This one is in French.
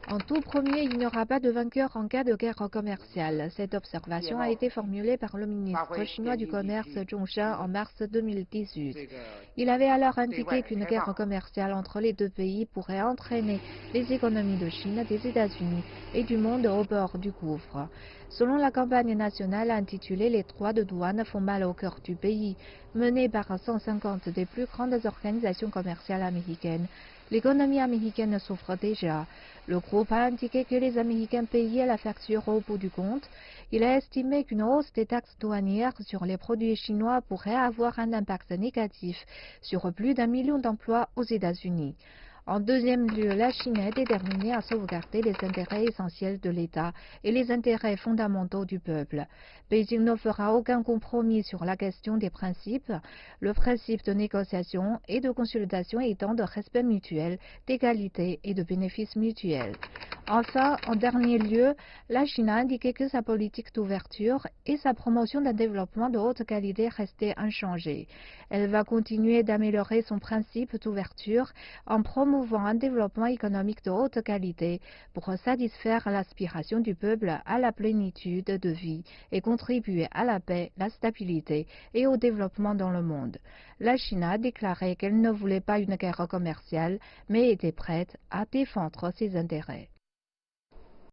En tout premier, il n'y aura pas de vainqueur en cas de guerre commerciale. Cette observation a été formulée par le ministre chinois du Commerce Zhong Shan en mars 2018. Il avait alors indiqué qu'une guerre commerciale entre les deux pays pourrait entraîner les économies de Chine, des États-Unis et du monde au bord du gouffre. Selon la campagne nationale intitulée Les droits de douane font mal au cœur du pays, menée par 150 des plus grandes organisations commerciales américaines, l'économie américaine souffre déjà. Le groupe a indiqué que les Américains payaient la facture au bout du compte. Il a estimé qu'une hausse des taxes douanières sur les produits chinois pourrait avoir un impact négatif sur plus d'1 million d'emplois aux États-Unis. En deuxième lieu, la Chine est déterminée à sauvegarder les intérêts essentiels de l'État et les intérêts fondamentaux du peuple. Beijing ne fera aucun compromis sur la question des principes, le principe de négociation et de consultation étant de respect mutuel, d'égalité et de bénéfice mutuel. Enfin, en dernier lieu, la Chine a indiqué que sa politique d'ouverture et sa promotion d'un développement de haute qualité restaient inchangées. Elle va continuer d'améliorer son principe d'ouverture en promouvant un développement économique de haute qualité pour satisfaire l'aspiration du peuple à la plénitude de vie et contribuer à la paix, la stabilité et au développement dans le monde. La Chine a déclaré qu'elle ne voulait pas une guerre commerciale, mais était prête à défendre ses intérêts.